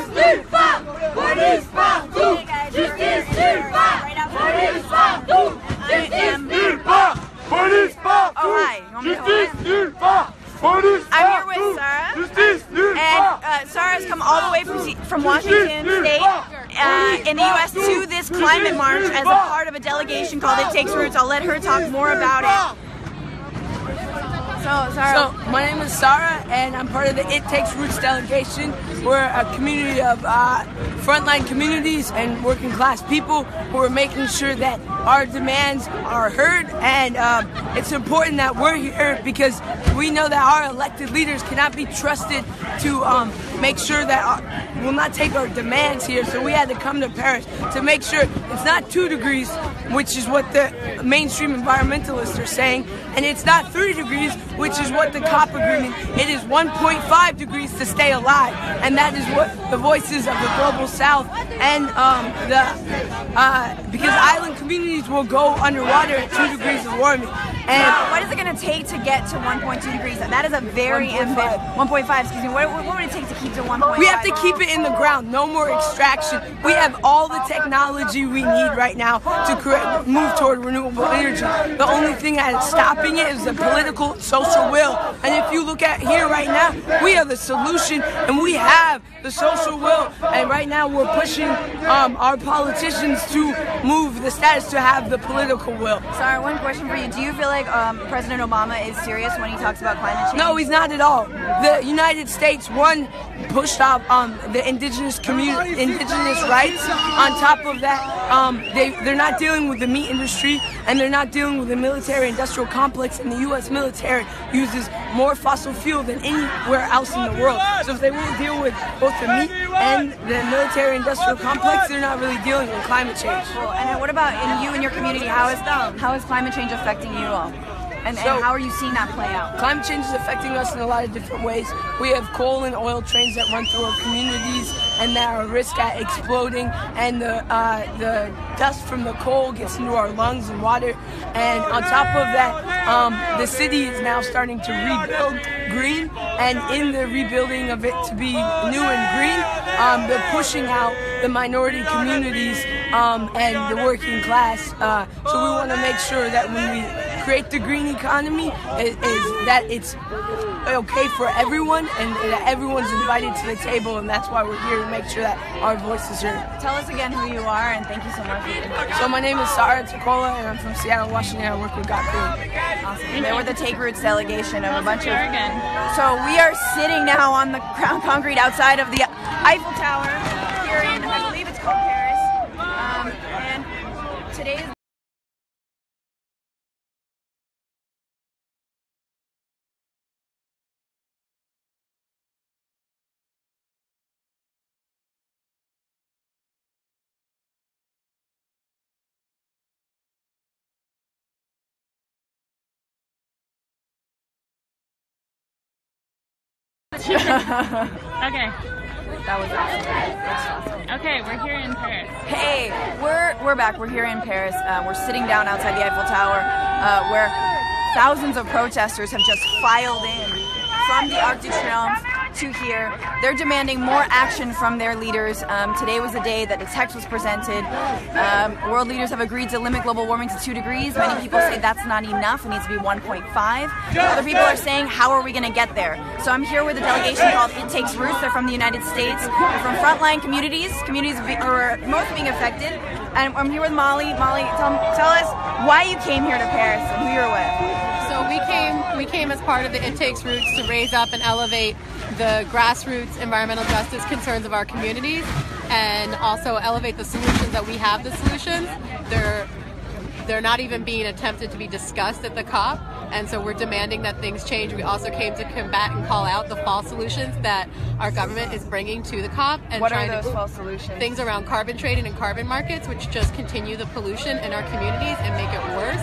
Justice nulle part! Police partout! Justice nulle part! Police partout! Justice nulle part! Police partout! Oh, hi. You want me to hold Justice it? nulle part! Police I'm here with Sarah. Justice nulle part! And Sarah's come all the way from Washington State in the U.S. to this climate march as a part of a delegation called It Takes Roots. I'll let her talk more about it. So, Sarah. So, my name is Sarah, and I'm part of the It Takes Roots delegation. We're a community of frontline communities and working class people who are making sure that our demands are heard, and it's important that we're here because we know that our elected leaders cannot be trusted to make sure that we'll not take our demands here. So we had to come to Paris to make sure it's not 2 degrees, which is what the mainstream environmentalists are saying, and it's not 3 degrees, which is what the COP agreement. It is 1.5 degrees to stay alive, and that is what the voices of the global South and because island communities will go underwater at 2 degrees of warming. And what is it going to take to get to 1.2 degrees? That is a very 1.5. Excuse me. What would it take to keep to 1.5? We have to keep it in the ground. No more extraction. We have all the technology we need right now to move toward renewable energy. The only thing that is stopping it is the political, social will. And if you look at here right now, we are the solution, and we have the social will. And right now, we're pushing our politicians to move the status to have the political will. Sorry, one question for you. Do you feel like President Obama is serious when he talks about climate change? No, he's not at all. The United States, pushed off the indigenous rights. On top of that, they're not dealing with the meat industry, and they're not dealing with the military-industrial complex, and the U.S. military uses more fossil fuel than anywhere else in the world. So if they won't deal with both the meat and the military-industrial complex, they're not really dealing with climate change. Cool. And what about in you and your community? How is climate change affecting you all? And how are you seeing that play out? Climate change is affecting us in a lot of different ways. We have coal and oil trains that run through our communities and that are at risk at exploding, and the dust from the coal gets into our lungs and water. And on top of that, the city is now starting to rebuild green, and in the rebuilding of it to be new and green, they're pushing out the minority communities and the working class. So we want to make sure that when we create the green economy, is that it's okay for everyone, and that everyone's invited to the table, and that's why we're here to make sure that our voices are heard. Tell us again who you are, and thank you so much for being here. So my name is Sarah Tacola, and I'm from Seattle, Washington. I work with Got Green. Awesome. They were the Take Roots delegation of a bunch of... So we are sitting now on the ground concrete outside of the Eiffel Tower here in, I believe it's called Paris, and today is Okay. That was awesome. Okay, we're here in Paris. Hey, we're back. We're here in Paris. We're sitting down outside the Eiffel Tower, where thousands of protesters have just filed in from the Arc de Triomphe to here. They're demanding more action from their leaders. Today was the day that the text was presented. World leaders have agreed to limit global warming to 2 degrees. Many people say that's not enough. It needs to be 1.5. Other people are saying, how are we going to get there? So I'm here with a delegation called It Takes Roots. They're from the United States. They're from frontline communities who are most being affected. And I'm here with Molly. Molly, tell us why you came here to Paris and who you're with. So we came as part of the It Takes Roots to raise up and elevate the grassroots environmental justice concerns of our communities, and also elevate the solutions that we have. The solutions, they're not even being attempted to be discussed at the COP, and so we're demanding that things change. We also came to combat and call out the false solutions that our government is bringing to the COP. And what are those false solutions? Things around carbon trading and carbon markets, which just continue the pollution in our communities and make it worse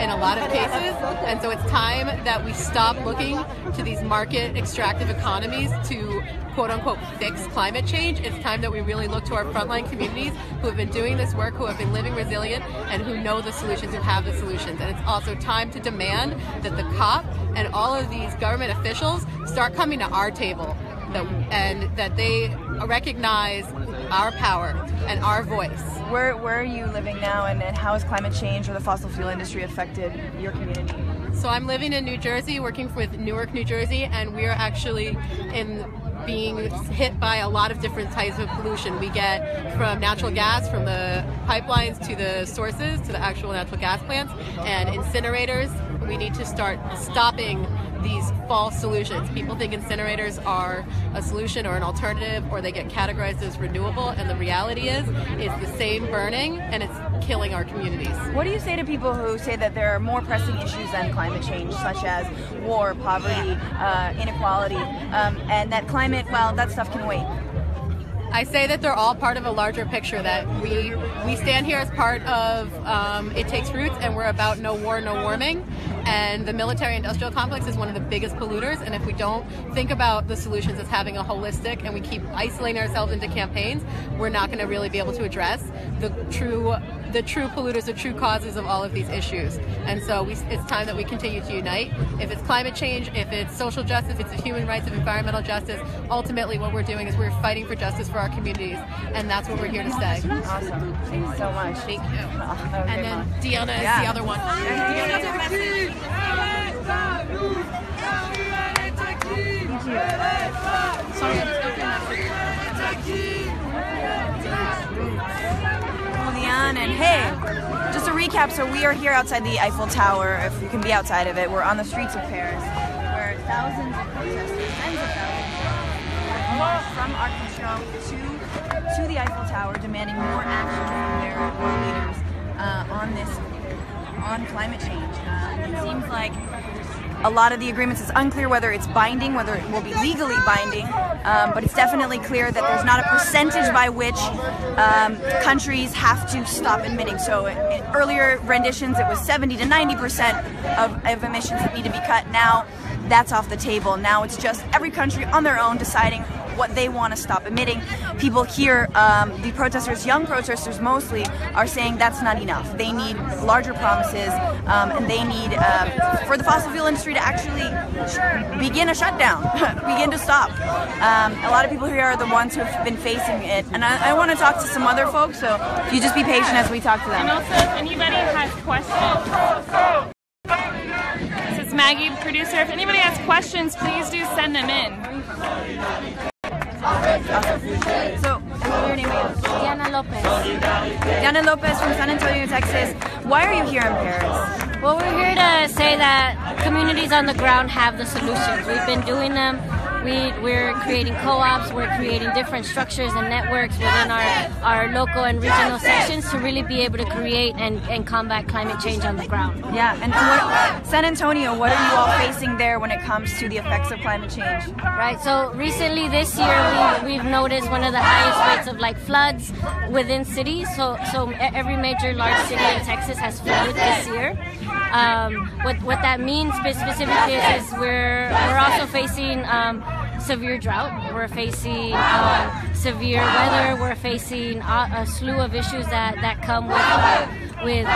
in a lot of cases. And so it's time that we stop looking to these market extractive economies to quote-unquote fix climate change. It's time that we really look to our frontline communities who have been doing this work, who have been living resilient, and who know the solutions, who have the solutions. And it's also time to demand that the COP and all of these government officials start coming to our table, and that they recognize our power and our voice. Where are you living now, and how has climate change or the fossil fuel industry affected your community? So I'm living in New Jersey, working with Newark, New Jersey, and we are actually being hit by a lot of different types of pollution. We get from natural gas, from the pipelines to the sources, to the actual natural gas plants, and incinerators. We need to start stopping these false solutions. People think incinerators are a solution or an alternative, or they get categorized as renewable, and the reality is it's the same burning, and it's killing our communities. What do you say to people who say that there are more pressing issues than climate change, such as war, poverty, inequality, and that climate, well, that stuff can wait? I say that they're all part of a larger picture, that we stand here as part of It Takes Roots, and we're about no war, no warming. And the military-industrial complex is one of the biggest polluters, and if we don't think about the solutions as having a holistic, and we keep isolating ourselves into campaigns, we're not going to really be able to address the true polluters, the true causes of all of these issues. And so it's time that we continue to unite. If it's climate change, if it's social justice, if it's human rights, if environmental justice, ultimately what we're doing is we're fighting for justice for our communities, and that's what we're here to stay. Awesome. Thank you so much. Thank you. And then Deanna is the other one. Sorry, I just got and hey, just a recap, so we are here outside the Eiffel Tower, if you can be outside of it. We're on the streets of Paris, where thousands of protesters, tens of thousands, have marched from Arc de Triomphe to the Eiffel Tower, demanding more action from their world leaders on climate change. It seems like a lot of the agreements, it's unclear whether it's binding, whether it will be legally binding, but it's definitely clear that there's not a percentage by which countries have to stop emitting. So in earlier renditions, it was 70 to 90% of emissions that need to be cut. Now that's off the table. Now it's just every country on their own deciding what they want to stop emitting. People here, the protesters, young protesters mostly, are saying that's not enough. They need larger promises, and they need for the fossil fuel industry to actually begin a shutdown, begin to stop. A lot of people here are the ones who have been facing it, and I want to talk to some other folks, so if you just be patient as we talk to them. And also, if anybody has questions, this is Maggie, producer. If anybody has questions, please do send them in. So, your name is? Diana Lopez. Diana Lopez from San Antonio, Texas. Why are you here in Paris? Well, we're here to say that communities on the ground have the solutions. We've been doing them. We're creating co-ops, we're creating different structures and networks within our local and regional sections to really be able to create and combat climate change on the ground. Yeah, and San Antonio, what are you all facing there when it comes to the effects of climate change? Right, so recently this year we've noticed one of the highest rates of floods within cities. So every major large city in Texas has flooded this year. What that means specifically is we're also facing severe drought. We're facing severe weather. We're facing a slew of issues that come with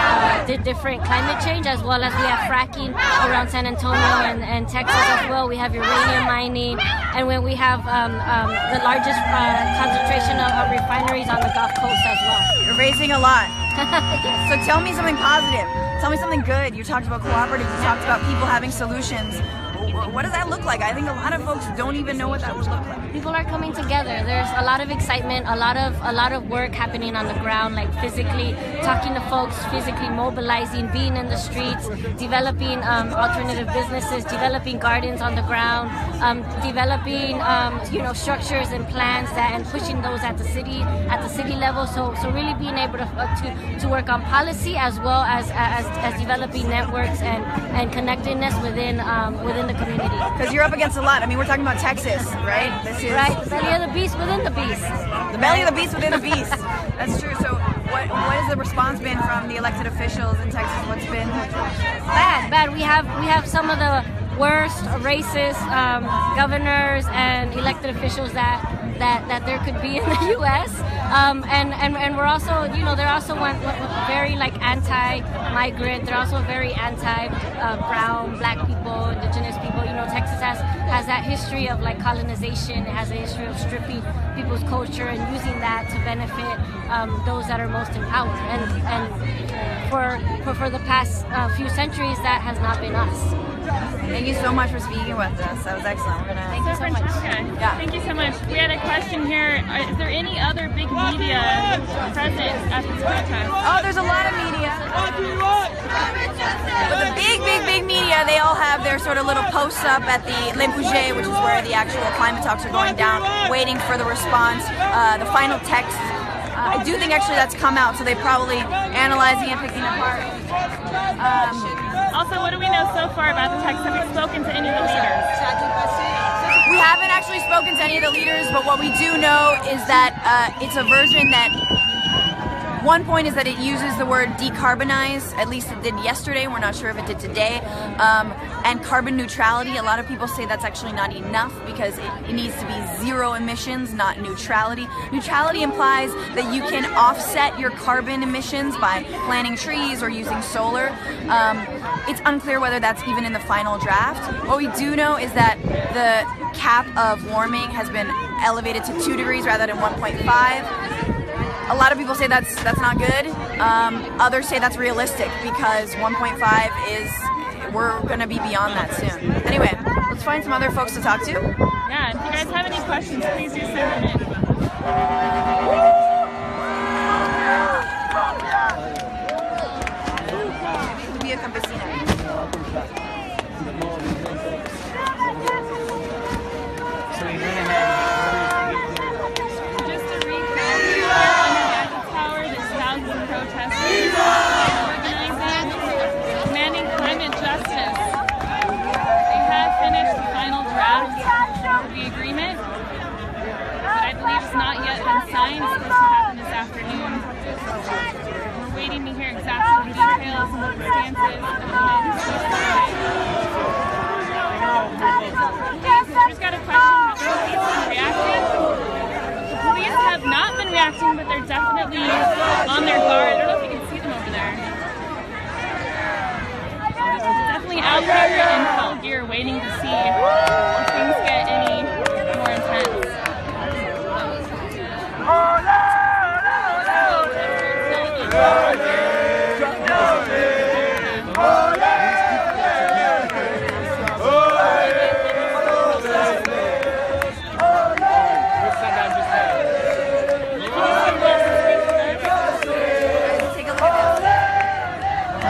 the different climate change, as well as we have fracking around San Antonio and Texas as well. We have uranium mining, and when we have the largest concentration of refineries on the Gulf Coast as well. You're raising a lot. So tell me something positive. Tell me something good. You talked about cooperatives. You talked about people having solutions. What does that look like? I think a lot of folks don't even know what that would look like. People are coming together. There's a lot of excitement, a lot of work happening on the ground, like physically talking to folks, physically mobilizing, being in the streets, developing alternative businesses, developing gardens on the ground, developing structures and plans and pushing those at the city level. So really being able to work on policy as well as developing networks and connectedness within the community. Because you're up against a lot. I mean, we're talking about Texas, right? This is right. Belly of the beast within the beast. The belly of the beast within the beast. That's true. So what has the response been from the elected officials in Texas? What's been bad? We have some of the worst racist governors and elected officials that that there could be in the U.S. And we're also, you know, they're also very like anti-migrant. They're also very anti-brown, black people, indigenous people. You know, Texas has that history of like colonization. It has a history of stripping people's culture and using that to benefit those that are most in power. And for the past few centuries, that has not been us. Thank you so much for speaking with us. That was excellent. Thank you so much. Yeah. Thank you so much. We had a question here. Is there any other big media present at this protest? Oh, there's a lot of media. But the big media, they all have their sort of little posts up at the Le Bouger, which is where the actual climate talks are going down, waiting for the response, the final text. I do think actually that's come out, so they're probably analyzing and picking apart. Also, what do we know so far about the text? Have we spoken to any of the leaders? We haven't actually spoken to any of the leaders, but what we do know is that it's a version that, one point is that it uses the word decarbonize, at least it did yesterday, we're not sure if it did today, and carbon neutrality. A lot of people say that's actually not enough because it needs to be zero emissions, not neutrality. Neutrality implies that you can offset your carbon emissions by planting trees or using solar. It's unclear whether that's even in the final draft. What we do know is that the cap of warming has been elevated to 2 degrees rather than 1.5. A lot of people say that's not good. Others say that's realistic because 1.5 is, we're gonna be beyond that soon. Anyway, let's find some other folks to talk to. Yeah, if you guys have any questions, please do send them in. Signed. It's supposed to happen this afternoon. We're waiting to hear exactly the details and what the stance is of the United States. Just got a question. Have the police been reacting? The police have not been reacting, but they're definitely on their guard. I don't know if you can see them over there. They're definitely out there in full gear waiting to see if things get any more intense.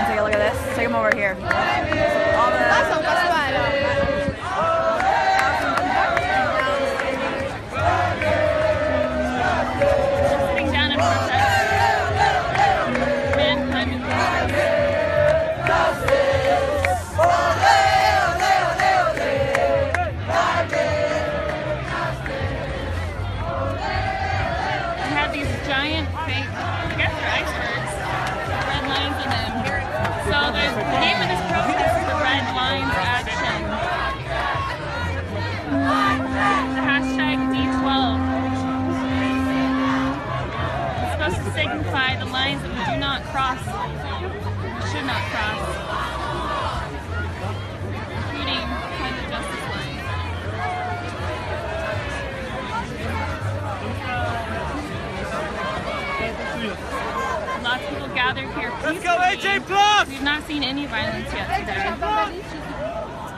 Take a look at this. Take them over here. Sitting down and protest. Giant fake, I guess they're icebergs, red lines in them. So the name of this protest is the Red Lines Action. The hashtag D12. It's supposed to signify the lines that we do not cross, should not cross, including climate justice lines. Lots of people gathered here peacefully. Let's go, AJ+! We've not seen any violence yet today.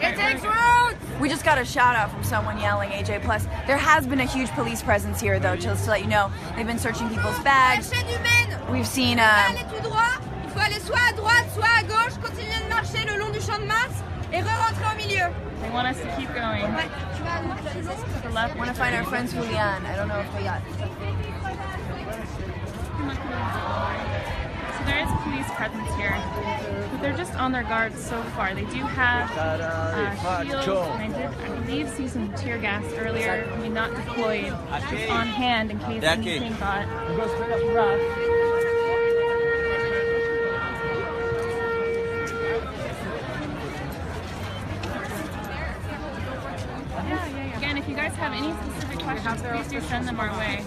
It takes roots! We just got a shout out from someone yelling AJ+. There has been a huge police presence here though, just to let you know. They've been searching people's bags. We've seen Il faut aller soit à droite, soit à gauche, continuer de marcher le long du champ de Mars et re-rentrer au milieu. They want us to keep going. Ouais, tu vas à droite, The left. I want to find our friends Julian. I don't know if they got. So there is police presence here, but they're just on their guard so far. They do have shields, and I believe see some tear gas earlier. I mean, not deployed, just on hand in case anything got rough. Again, if you guys have any specific questions, please do send them our way.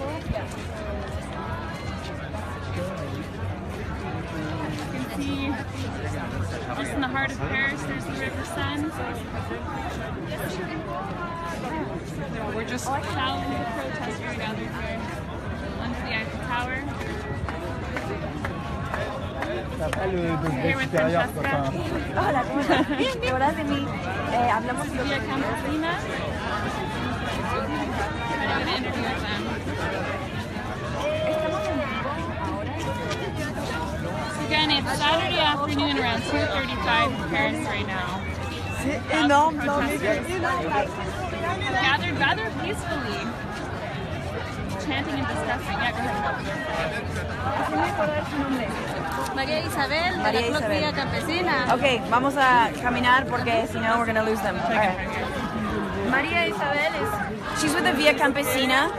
You can see just in the heart of Paris, there's the River Seine. We're just thousands of protesters gathered here under the Eiffel Tower. Here with Francesca. Hola, ¿cómo estás? ¿Te acordás de mí? Hablamos de Via Campesina. I'm going to interview them. So again, it's Saturday afternoon around 2:35 in Paris right now. énorme, Gathered rather peacefully, chanting and discussing. Yeah, go ahead. María Isabel, de María la Club Isabel. Vía Campesina. Okay, vamos a caminar porque si no we're gonna lose them. Okay. María Isabel she's with the Via Campesina,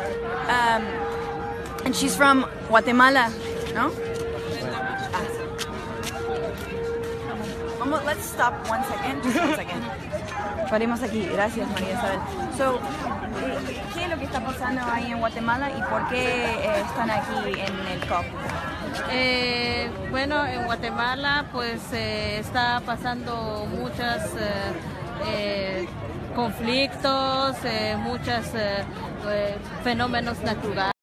and she's from Guatemala, no? Let's stop 1 second, just 1 second. Paremos aquí, gracias María Isabel. So, ¿qué es lo que está pasando ahí en Guatemala y por qué están aquí en el COP? Bueno, en Guatemala pues está pasando muchos conflictos, muchos fenómenos naturales.